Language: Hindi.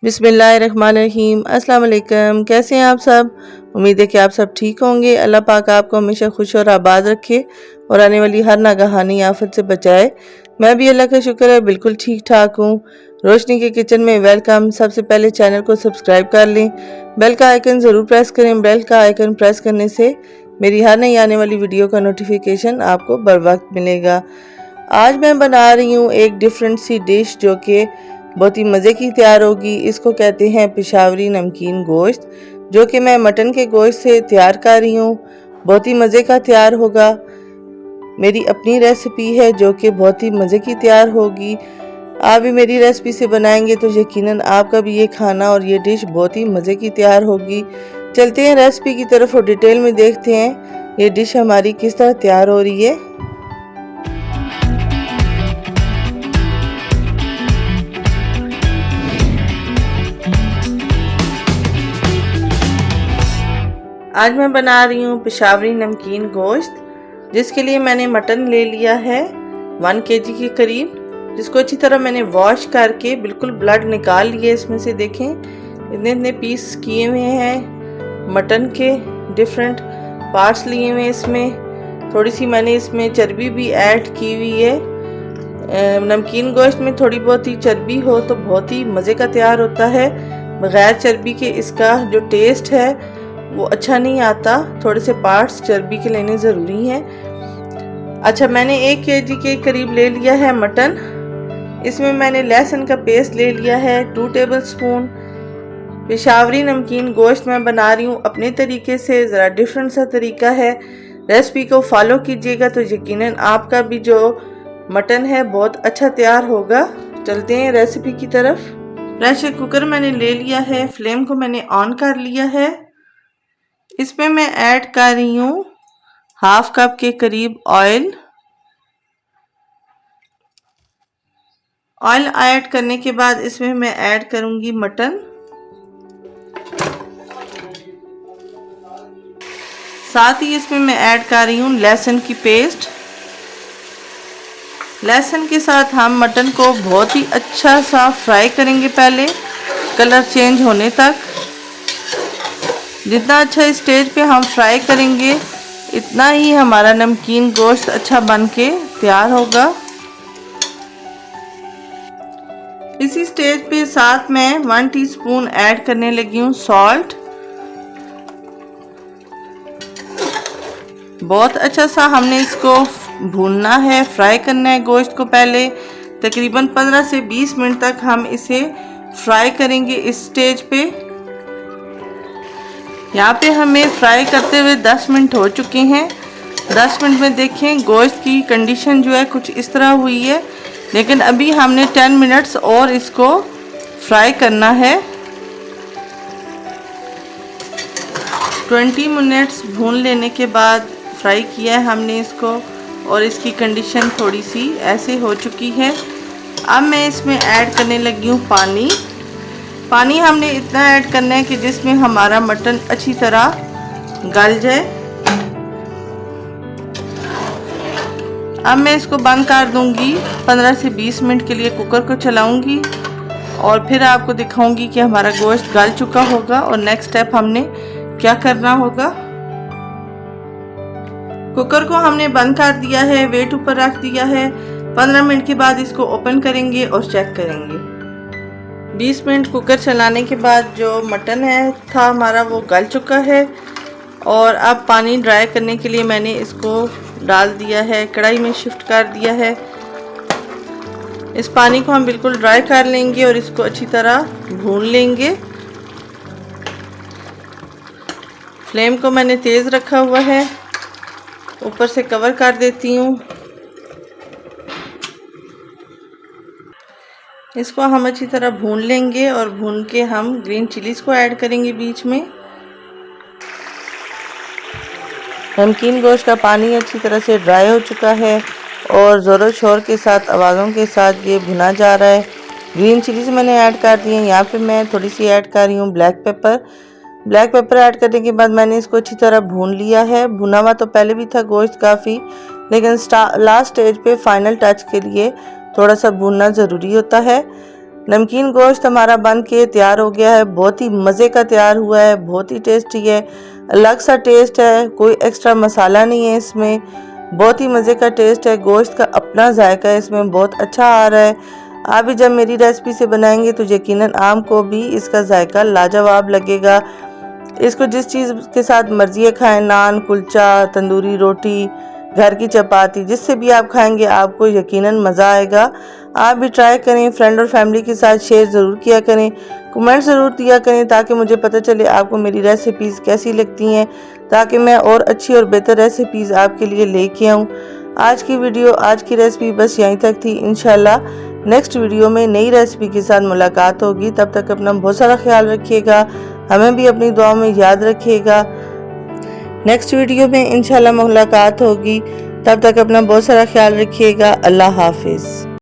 बिस्मिल्लाहिर्रहमानिर्रहीम। अस्सलाम वालेकुम। कैसे हैं आप सब? उम्मीद है कि आप सब ठीक होंगे। अल्लाह पाक आपको हमेशा खुश और आबाद रखे और आने वाली हर नागहानी आफत से बचाए। मैं भी अल्लाह का शुक्र है बिल्कुल ठीक ठाक हूँ। रोशनी के किचन में वेलकम। सबसे पहले चैनल को सब्सक्राइब कर लें, बेल का आइकन ज़रूर प्रेस करें। बेल का आइकन प्रेस करने से मेरी हर नई आने वाली वीडियो का नोटिफिकेशन आपको बर वक्त मिलेगा। आज मैं बना रही हूँ एक डिफरेंट सी डिश जो कि बहुत ही मज़े की तैयार होगी। इसको कहते हैं पेशावरी नमकीन गोश्त, जो कि मैं मटन के गोश्त से तैयार कर रही हूँ। बहुत ही मज़े का तैयार होगा। मेरी अपनी रेसिपी है जो कि बहुत ही मज़े की तैयार होगी। आप भी मेरी रेसिपी से बनाएंगे तो यकीनन आपका भी ये खाना और ये डिश बहुत ही मज़े की तैयार होगी। चलते हैं रेसिपी की तरफ और डिटेल में देखते हैं ये डिश हमारी किस तरह तैयार हो रही है। आज मैं बना रही हूँ पेशावरी नमकीन गोश्त, जिसके लिए मैंने मटन ले लिया है 1 kg के करीब, जिसको अच्छी तरह मैंने वॉश करके बिल्कुल ब्लड निकाल लिया। इसमें से देखें इतने इतने पीस किए हुए हैं मटन के, डिफरेंट पार्ट्स लिए हुए हैं। इसमें थोड़ी सी मैंने इसमें चर्बी भी ऐड की हुई है। नमकीन गोश्त में थोड़ी बहुत ही चर्बी हो तो बहुत ही मज़े का तैयार होता है। बग़ैर चर्बी के इसका जो टेस्ट है वो अच्छा नहीं आता। थोड़े से पार्ट्स चर्बी के लेने ज़रूरी हैं। अच्छा, मैंने 1 kg के करीब ले लिया है मटन। इसमें मैंने लहसुन का पेस्ट ले लिया है 2 टेबलस्पून। पेशावरी नमकीन गोश्त मैं बना रही हूँ अपने तरीके से, ज़रा डिफरेंट सा तरीका है। रेसिपी को फॉलो कीजिएगा तो यकीनन आपका भी जो मटन है बहुत अच्छा तैयार होगा। चलते हैं रेसिपी की तरफ। प्रेशर कुकर मैंने ले लिया है, फ्लेम को मैंने ऑन कर लिया है। इसमें मैं ऐड कर रही हूँ 1/2 कप के करीब ऑयल। ऑयल ऐड करने के बाद इसमें मैं ऐड करूँगी मटन। साथ ही इसमें मैं ऐड कर रही हूँ लहसुन की पेस्ट। लहसुन के साथ हम मटन को बहुत ही अच्छा सा फ्राई करेंगे, पहले कलर चेंज होने तक। जितना अच्छा इस स्टेज पे हम फ्राई करेंगे इतना ही हमारा नमकीन गोश्त अच्छा बन के तैयार होगा। इसी स्टेज पे साथ में 1 टीस्पून ऐड करने लगी हूँ सॉल्ट। बहुत अच्छा सा हमने इसको भूनना है, फ्राई करना है गोश्त को। पहले तकरीबन 15 से 20 मिनट तक हम इसे फ्राई करेंगे। इस स्टेज पे यहाँ पे हमें फ्राई करते हुए 10 मिनट हो चुके हैं। 10 मिनट में देखें गोश्त की कंडीशन जो है कुछ इस तरह हुई है, लेकिन अभी हमने 10 मिनट्स और इसको फ्राई करना है। 20 मिनट्स भून लेने के बाद फ्राई किया है हमने इसको और इसकी कंडीशन थोड़ी सी ऐसे हो चुकी है। अब मैं इसमें ऐड करने लगी हूँ पानी। पानी हमने इतना ऐड करना है कि जिसमें हमारा मटन अच्छी तरह गल जाए। अब मैं इसको बंद कर दूंगी। 15 से 20 मिनट के लिए कुकर को चलाऊंगी और फिर आपको दिखाऊंगी कि हमारा गोश्त गल चुका होगा और नेक्स्ट स्टेप हमने क्या करना होगा। कुकर को हमने बंद कर दिया है, वेट ऊपर रख दिया है। 15 मिनट के बाद इसको ओपन करेंगे और चेक करेंगे। 20 मिनट कुकर चलाने के बाद जो मटन है था हमारा वो गल चुका है और अब पानी ड्राई करने के लिए मैंने इसको डाल दिया है, कढ़ाई में शिफ्ट कर दिया है। इस पानी को हम बिल्कुल ड्राई कर लेंगे और इसको अच्छी तरह भून लेंगे। फ्लेम को मैंने तेज़ रखा हुआ है, ऊपर से कवर कर देती हूँ। इसको हम अच्छी तरह भून लेंगे और भून के हम ग्रीन चिलीज़ को ऐड करेंगे बीच में। नमकीन गोश्त का पानी अच्छी तरह से ड्राई हो चुका है और ज़ोरों शोर के साथ आवाज़ों के साथ ये भुना जा रहा है। ग्रीन चिलीज़ मैंने ऐड कर दी है। यहाँ पे मैं थोड़ी सी ऐड कर रही हूँ black pepper. Black pepper add करने के बाद मैंने इसको अच्छी तरह भून लिया है। भुना हुआ तो पहले भी था गोश्त काफ़ी, लेकिन लास्ट स्टेज पे फाइनल टच के लिए थोड़ा सा भूनना ज़रूरी होता है। नमकीन गोश्त हमारा बन के तैयार हो गया है। बहुत ही मज़े का तैयार हुआ है, बहुत ही टेस्टी है, अलग सा टेस्ट है, कोई एक्स्ट्रा मसाला नहीं है इसमें, बहुत ही मज़े का टेस्ट है। गोश्त का अपना जायका है इसमें, बहुत अच्छा आ रहा है। आप भी जब मेरी रेसिपी से बनाएंगे तो यकीनन आपको भी इसका जायका लाजवाब लगेगा। इसको जिस चीज़ के साथ मर्जी है खाएं, नान, कुलचा, तंदूरी रोटी, घर की चपाती, जिससे भी आप खाएंगे आपको यकीनन मज़ा आएगा। आप भी ट्राई करें, फ्रेंड और फैमिली के साथ शेयर ज़रूर किया करें, कमेंट ज़रूर दिया करें ताकि मुझे पता चले आपको मेरी रेसिपीज़ कैसी लगती हैं, ताकि मैं और अच्छी और बेहतर रेसिपीज़ आपके लिए लेके आऊँ। आज की वीडियो, आज की रेसिपी बस यहीं तक थी। इंशाल्लाह नेक्स्ट वीडियो में नई रेसिपी के साथ मुलाकात होगी। तब तक अपना बहुत सारा ख्याल रखिएगा, हमें भी अपनी दुआ में याद रखिएगा। नेक्स्ट वीडियो में इंशाल्लाह मुलाकात होगी। तब तक अपना बहुत सारा ख्याल रखिएगा। अल्लाह हाफिज़।